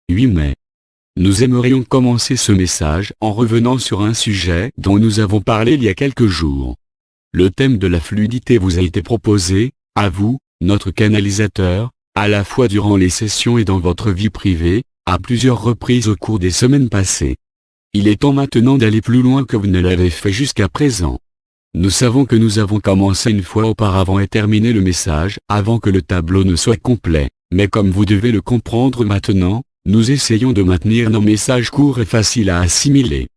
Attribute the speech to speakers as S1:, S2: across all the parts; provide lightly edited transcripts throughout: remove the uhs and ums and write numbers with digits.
S1: 8 mai. Nous aimerions commencer ce message en revenant sur un sujet dont nous avons parlé il y a quelques jours. Le thème de la fluidité vous a été proposé, à vous, notre canalisateur, à la fois durant les sessions et dans votre vie privée, à plusieurs reprises au cours des semaines passées. Il est temps maintenant d'aller plus loin que vous ne l'avez fait jusqu'à présent. Nous savons que nous avons commencé une fois auparavant et terminé le message avant que le tableau ne soit complet, mais comme vous devez le comprendre maintenant, nous essayons de maintenir nos messages courts et faciles à assimiler.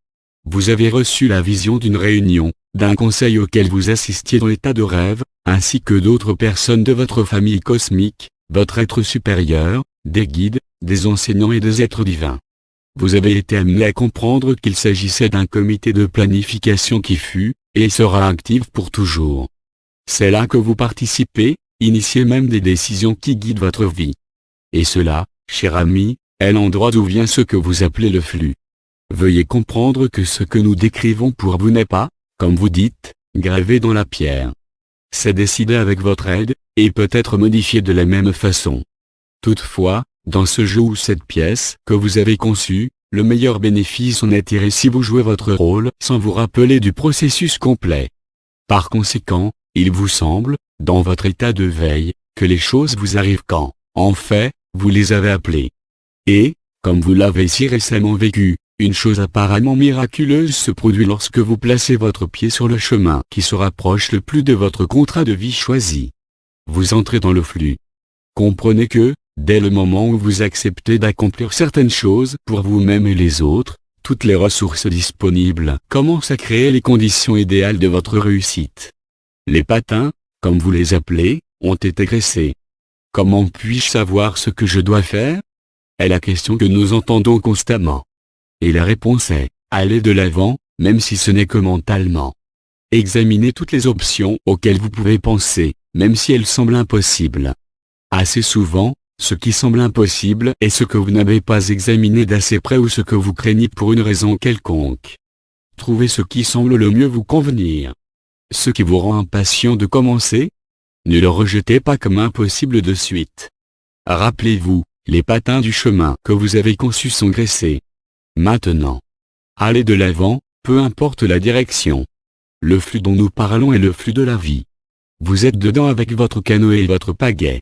S1: Vous avez reçu la vision d'une réunion, d'un conseil auquel vous assistiez dans l'état de rêve, ainsi que d'autres personnes de votre famille cosmique, votre être supérieur, des guides, des enseignants et des êtres divins. Vous avez été amené à comprendre qu'il s'agissait d'un comité de planification qui fut, et sera actif pour toujours. C'est là que vous participez, initiez même des décisions qui guident votre vie. Et cela, cher ami, est l'endroit d'où vient ce que vous appelez le flux. Veuillez comprendre que ce que nous décrivons pour vous n'est pas, comme vous dites, gravé dans la pierre. C'est décidé avec votre aide, et peut être modifié de la même façon. Toutefois, dans ce jeu ou cette pièce que vous avez conçue, le meilleur bénéfice en est tiré si vous jouez votre rôle sans vous rappeler du processus complet. Par conséquent, il vous semble, dans votre état de veille, que les choses vous arrivent quand, en fait, vous les avez appelées. Et, comme vous l'avez si récemment vécu, une chose apparemment miraculeuse se produit lorsque vous placez votre pied sur le chemin qui se rapproche le plus de votre contrat de vie choisi. Vous entrez dans le flux. Comprenez que, dès le moment où vous acceptez d'accomplir certaines choses pour vous-même et les autres, toutes les ressources disponibles commencent à créer les conditions idéales de votre réussite. Les patins, comme vous les appelez, ont été graissés. Comment puis-je savoir ce que je dois faire ? Est la question que nous entendons constamment. Et la réponse est, allez de l'avant, même si ce n'est que mentalement. Examinez toutes les options auxquelles vous pouvez penser, même si elles semblent impossibles. Assez souvent, ce qui semble impossible est ce que vous n'avez pas examiné d'assez près ou ce que vous craignez pour une raison quelconque. Trouvez ce qui semble le mieux vous convenir. Ce qui vous rend impatient de commencer, ne le rejetez pas comme impossible de suite. Rappelez-vous, les patins du chemin que vous avez conçus sont graissés. Maintenant, allez de l'avant, peu importe la direction. Le flux dont nous parlons est le flux de la vie. Vous êtes dedans avec votre canoë et votre pagaie.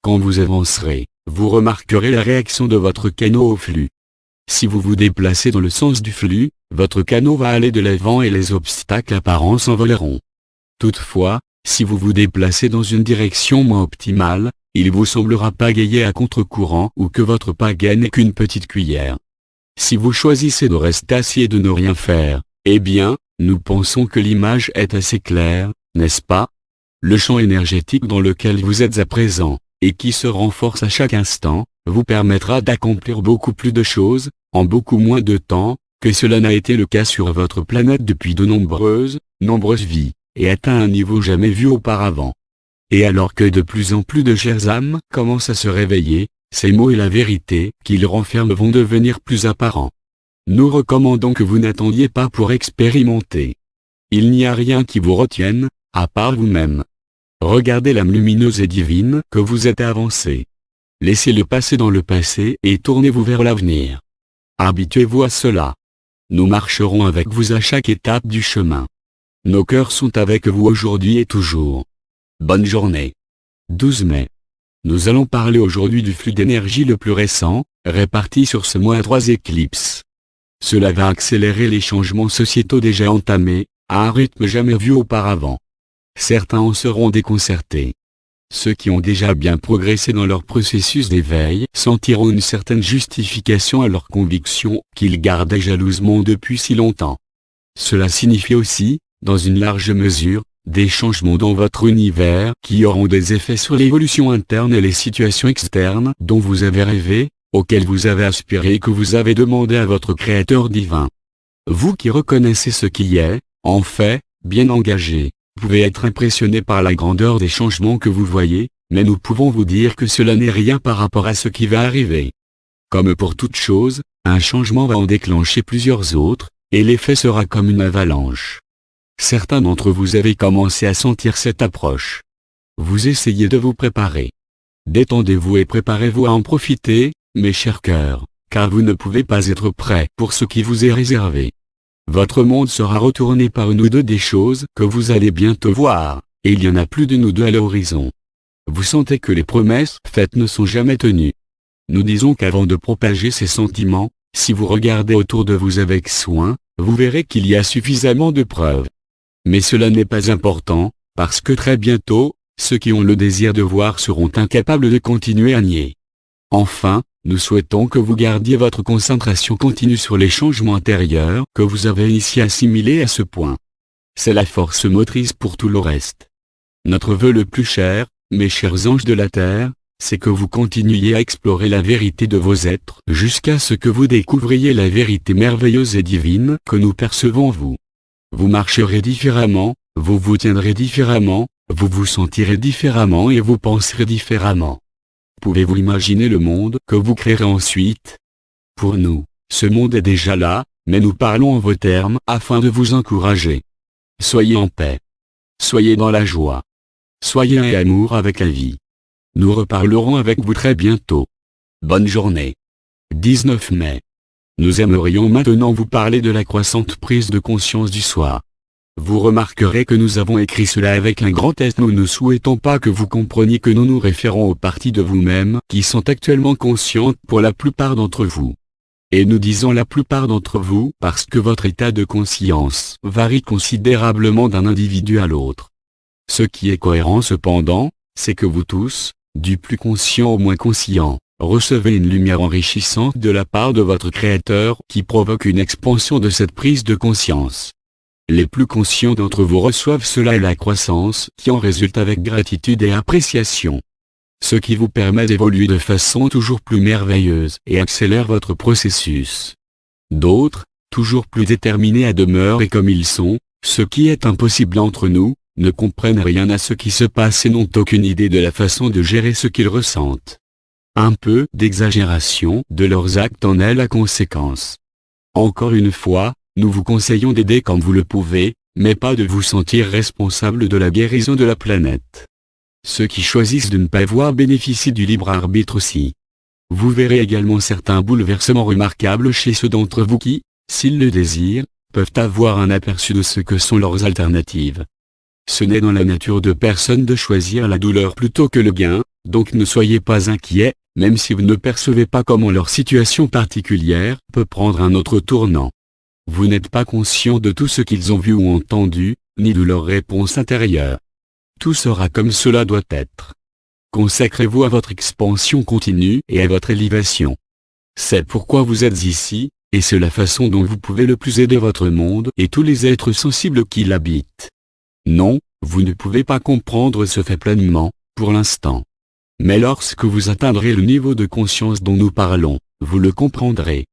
S1: Quand vous avancerez, vous remarquerez la réaction de votre canot au flux. Si vous vous déplacez dans le sens du flux, votre canot va aller de l'avant et les obstacles apparents s'envoleront. Toutefois, si vous vous déplacez dans une direction moins optimale, il vous semblera pagayer à contre-courant ou que votre pagaie n'est qu'une petite cuillère. Si vous choisissez de rester assis et de ne rien faire, eh bien, nous pensons que l'image est assez claire, n'est-ce pas ? Le champ énergétique dans lequel vous êtes à présent, et qui se renforce à chaque instant, vous permettra d'accomplir beaucoup plus de choses, en beaucoup moins de temps, que cela n'a été le cas sur votre planète depuis de nombreuses vies, et atteint un niveau jamais vu auparavant. Et alors que de plus en plus de chères âmes commencent à se réveiller, ces mots et la vérité qu'ils renferment vont devenir plus apparents. Nous recommandons que vous n'attendiez pas pour expérimenter. Il n'y a rien qui vous retienne, à part vous-même. Regardez l'âme lumineuse et divine que vous êtes avancé. Laissez-le passer dans le passé et tournez-vous vers l'avenir. Habituez-vous à cela. Nous marcherons avec vous à chaque étape du chemin. Nos cœurs sont avec vous aujourd'hui et toujours. Bonne journée. 12 mai. Nous allons parler aujourd'hui du flux d'énergie le plus récent, réparti sur ce mois à 3 éclipses. Cela va accélérer les changements sociétaux déjà entamés, à un rythme jamais vu auparavant. Certains en seront déconcertés. Ceux qui ont déjà bien progressé dans leur processus d'éveil sentiront une certaine justification à leurs convictions qu'ils gardaient jalousement depuis si longtemps. Cela signifie aussi, dans une large mesure, des changements dans votre univers qui auront des effets sur l'évolution interne et les situations externes dont vous avez rêvé, auxquelles vous avez aspiré et que vous avez demandé à votre Créateur divin. Vous qui reconnaissez ce qui est, en fait, bien engagé, pouvez être impressionné par la grandeur des changements que vous voyez, mais nous pouvons vous dire que cela n'est rien par rapport à ce qui va arriver. Comme pour toute chose, un changement va en déclencher plusieurs autres, et l'effet sera comme une avalanche. Certains d'entre vous avez commencé à sentir cette approche. Vous essayez de vous préparer. Détendez-vous et préparez-vous à en profiter, mes chers cœurs, car vous ne pouvez pas être prêt pour ce qui vous est réservé. Votre monde sera retourné par une ou deux des choses que vous allez bientôt voir, et il y en a plus d'une ou deux à l'horizon. Vous sentez que les promesses faites ne sont jamais tenues. Nous disons qu'avant de propager ces sentiments, si vous regardez autour de vous avec soin, vous verrez qu'il y a suffisamment de preuves. Mais cela n'est pas important, parce que très bientôt, ceux qui ont le désir de voir seront incapables de continuer à nier. Enfin, nous souhaitons que vous gardiez votre concentration continue sur les changements intérieurs que vous avez ici assimilés à ce point. C'est la force motrice pour tout le reste. Notre vœu le plus cher, mes chers anges de la terre, c'est que vous continuiez à explorer la vérité de vos êtres jusqu'à ce que vous découvriez la vérité merveilleuse et divine que nous percevons en vous. Vous marcherez différemment, vous vous tiendrez différemment, vous vous sentirez différemment et vous penserez différemment. Pouvez-vous imaginer le monde que vous créerez ensuite? Pour nous, ce monde est déjà là, mais nous parlons en vos termes afin de vous encourager. Soyez en paix. Soyez dans la joie. Soyez en amour avec la vie. Nous reparlerons avec vous très bientôt. Bonne journée. 19 mai. Nous aimerions maintenant vous parler de la croissante prise de conscience du soi. Vous remarquerez que nous avons écrit cela avec un grand S. Nous ne souhaitons pas que vous compreniez que nous nous référons aux parties de vous-même qui sont actuellement conscientes pour la plupart d'entre vous. Et nous disons la plupart d'entre vous parce que votre état de conscience varie considérablement d'un individu à l'autre. Ce qui est cohérent cependant, c'est que vous tous, du plus conscient au moins conscient, recevez une lumière enrichissante de la part de votre Créateur qui provoque une expansion de cette prise de conscience. Les plus conscients d'entre vous reçoivent cela et la croissance qui en résulte avec gratitude et appréciation. Ce qui vous permet d'évoluer de façon toujours plus merveilleuse et accélère votre processus. D'autres, toujours plus déterminés à demeurer comme ils sont, ce qui est impossible entre nous, ne comprennent rien à ce qui se passe et n'ont aucune idée de la façon de gérer ce qu'ils ressentent. Un peu d'exagération de leurs actes en est la conséquence. Encore une fois, nous vous conseillons d'aider comme vous le pouvez, mais pas de vous sentir responsable de la guérison de la planète. Ceux qui choisissent de ne pas voir bénéficient du libre arbitre aussi. Vous verrez également certains bouleversements remarquables chez ceux d'entre vous qui, s'ils le désirent, peuvent avoir un aperçu de ce que sont leurs alternatives. Ce n'est dans la nature de personne de choisir la douleur plutôt que le gain, donc ne soyez pas inquiets, même si vous ne percevez pas comment leur situation particulière peut prendre un autre tournant. Vous n'êtes pas conscient de tout ce qu'ils ont vu ou entendu, ni de leur réponse intérieure. Tout sera comme cela doit être. Consacrez-vous à votre expansion continue et à votre élévation. C'est pourquoi vous êtes ici, et c'est la façon dont vous pouvez le plus aider votre monde et tous les êtres sensibles qui l'habitent. Non, vous ne pouvez pas comprendre ce fait pleinement, pour l'instant. Mais lorsque vous atteindrez le niveau de conscience dont nous parlons, vous le comprendrez.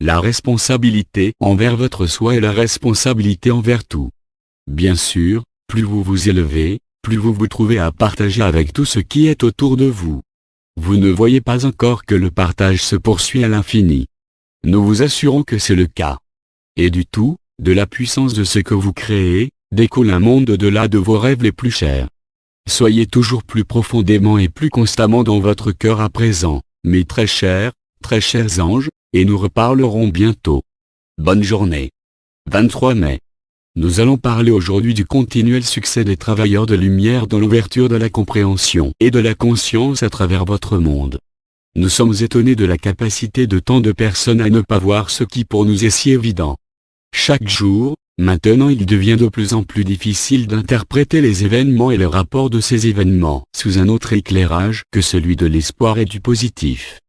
S1: La responsabilité envers votre soi est la responsabilité envers tout. Bien sûr, plus vous vous élevez, plus vous vous trouvez à partager avec tout ce qui est autour de vous. Vous ne voyez pas encore que le partage se poursuit à l'infini. Nous vous assurons que c'est le cas. Et du tout, de la puissance de ce que vous créez, découle un monde au-delà de vos rêves les plus chers. Soyez toujours plus profondément et plus constamment dans votre cœur à présent, mes très chers anges, et nous reparlerons bientôt. Bonne journée. 23 mai. Nous allons parler aujourd'hui du continuel succès des travailleurs de lumière dans l'ouverture de la compréhension et de la conscience à travers votre monde. Nous sommes étonnés de la capacité de tant de personnes à ne pas voir ce qui pour nous est si évident. Chaque jour, maintenant il devient de plus en plus difficile d'interpréter les événements et les rapports de ces événements sous un autre éclairage que celui de l'espoir et du positif.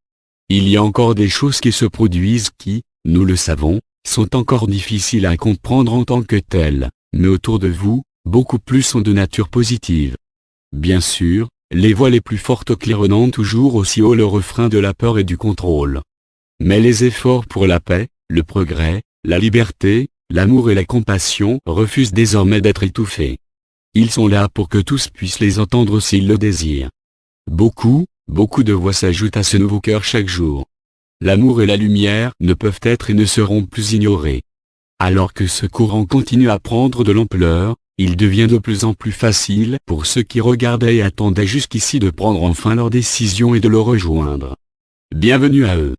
S1: Il y a encore des choses qui se produisent qui, nous le savons, sont encore difficiles à comprendre en tant que telles, mais autour de vous, beaucoup plus sont de nature positive. Bien sûr, les voix les plus fortes claironnent toujours aussi haut le refrain de la peur et du contrôle. Mais les efforts pour la paix, le progrès, la liberté, l'amour et la compassion refusent désormais d'être étouffés. Ils sont là pour que tous puissent les entendre s'ils le désirent. Beaucoup de voix s'ajoutent à ce nouveau cœur chaque jour. L'amour et la lumière ne peuvent être et ne seront plus ignorés. Alors que ce courant continue à prendre de l'ampleur, il devient de plus en plus facile pour ceux qui regardaient et attendaient jusqu'ici de prendre enfin leur décision et de le rejoindre. Bienvenue à eux.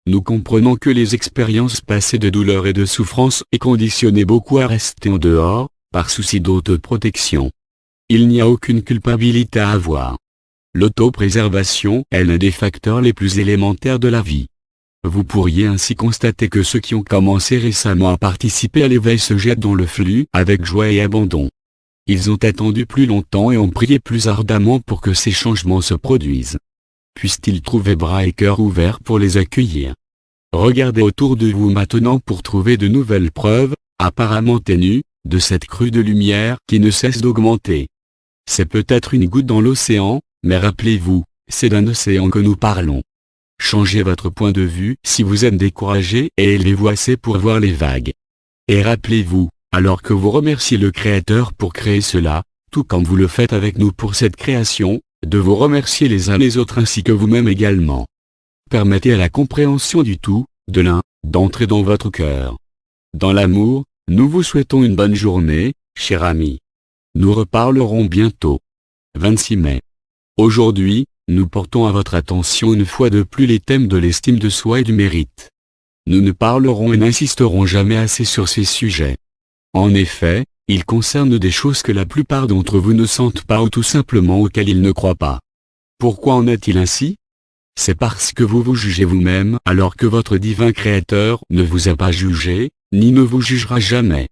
S1: Nous comprenons que les expériences passées de douleur et de souffrance aient conditionné beaucoup à rester en dehors, par souci d'autoprotection. Il n'y a aucune culpabilité à avoir. L'autopréservation est l'un des facteurs les plus élémentaires de la vie. Vous pourriez ainsi constater que ceux qui ont commencé récemment à participer à l'éveil se jettent dans le flux avec joie et abandon. Ils ont attendu plus longtemps et ont prié plus ardemment pour que ces changements se produisent. Puissent-ils trouver bras et cœur ouverts pour les accueillir. Regardez autour de vous maintenant pour trouver de nouvelles preuves, apparemment ténues, de cette crue de lumière qui ne cesse d'augmenter. C'est peut-être une goutte dans l'océan, mais rappelez-vous, c'est d'un océan que nous parlons. Changez votre point de vue si vous êtes découragé et élevez-vous assez pour voir les vagues. Et rappelez-vous, alors que vous remerciez le Créateur pour créer cela, tout comme vous le faites avec nous pour cette création, de vous remercier les uns les autres ainsi que vous-même également. Permettez à la compréhension du tout, de l'un, d'entrer dans votre cœur. Dans l'amour, nous vous souhaitons une bonne journée, cher ami. Nous reparlerons bientôt. 26 mai. Aujourd'hui, nous portons à votre attention une fois de plus les thèmes de l'estime de soi et du mérite. Nous ne parlerons et n'insisterons jamais assez sur ces sujets. En effet, ils concernent des choses que la plupart d'entre vous ne sentent pas ou tout simplement auxquelles ils ne croient pas. Pourquoi en est-il ainsi? C'est parce que vous vous jugez vous-même alors que votre divin Créateur ne vous a pas jugé, ni ne vous jugera jamais.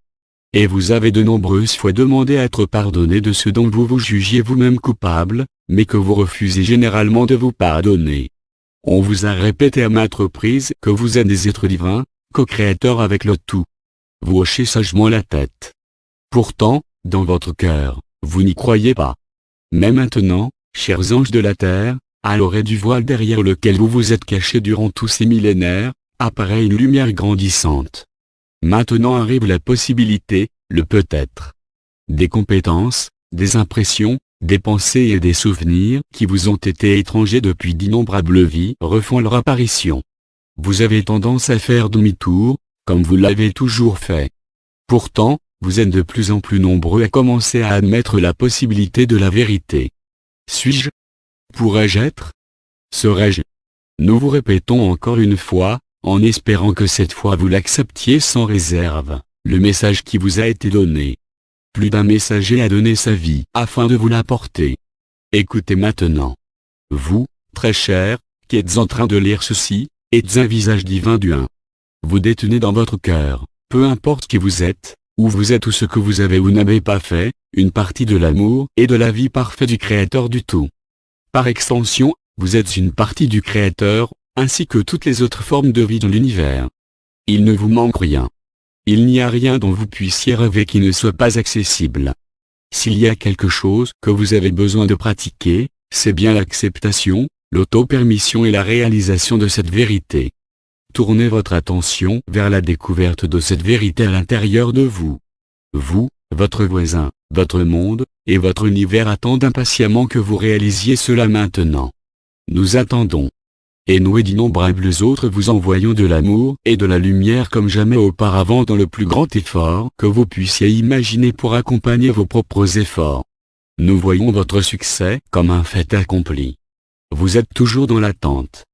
S1: Et vous avez de nombreuses fois demandé à être pardonné de ce dont vous vous jugiez vous-même coupable, mais que vous refusez généralement de vous pardonner. On vous a répété à maintes reprises que vous êtes des êtres divins, co-créateurs avec le tout. Vous hochez sagement la tête. Pourtant, dans votre cœur, vous n'y croyez pas. Mais maintenant, chers anges de la terre, à l'orée du voile derrière lequel vous vous êtes cachés durant tous ces millénaires, apparaît une lumière grandissante. Maintenant arrive la possibilité, le peut-être. Des compétences, des impressions, des pensées et des souvenirs qui vous ont été étrangers depuis d'innombrables vies refont leur apparition. Vous avez tendance à faire demi-tour, comme vous l'avez toujours fait. Pourtant, vous êtes de plus en plus nombreux à commencer à admettre la possibilité de la vérité. Suis-je? Pourrais-je être? Serais-je? Nous vous répétons encore une fois, en espérant que cette fois vous l'acceptiez sans réserve, le message qui vous a été donné. Plus d'un messager a donné sa vie afin de vous l'apporter. Écoutez maintenant. Vous, très cher, qui êtes en train de lire ceci, êtes un visage divin du un. Vous détenez dans votre cœur, peu importe qui vous êtes, où vous êtes ou ce que vous avez ou n'avez pas fait, une partie de l'amour et de la vie parfaite du Créateur du tout. Par extension, vous êtes une partie du Créateur, ainsi que toutes les autres formes de vie dans l'univers. Il ne vous manque rien. Il n'y a rien dont vous puissiez rêver qui ne soit pas accessible. S'il y a quelque chose que vous avez besoin de pratiquer, c'est bien l'acceptation, l'auto-permission et la réalisation de cette vérité. Tournez votre attention vers la découverte de cette vérité à l'intérieur de vous. Vous, votre voisin, votre monde, et votre univers attendent impatiemment que vous réalisiez cela maintenant. Nous attendons. Et nous et d'innombrables autres vous envoyons de l'amour et de la lumière comme jamais auparavant dans le plus grand effort que vous puissiez imaginer pour accompagner vos propres efforts. Nous voyons votre succès comme un fait accompli. Vous êtes toujours dans l'attente.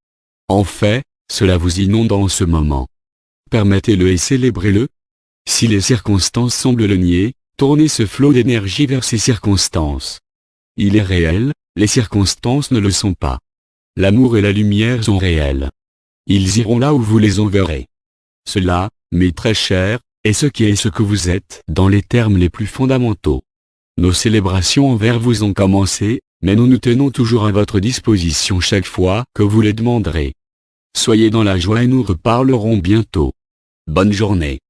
S1: En fait, cela vous inonde en ce moment. Permettez-le et célébrez-le. Si les circonstances semblent le nier, tournez ce flot d'énergie vers ces circonstances. Il est réel, les circonstances ne le sont pas. L'amour et la lumière sont réels. Ils iront là où vous les enverrez. Cela, mes très chers, est ce qui est ce que vous êtes dans les termes les plus fondamentaux. Nos célébrations envers vous ont commencé, mais nous nous tenons toujours à votre disposition chaque fois que vous les demanderez. Soyez dans la joie et nous reparlerons bientôt. Bonne journée.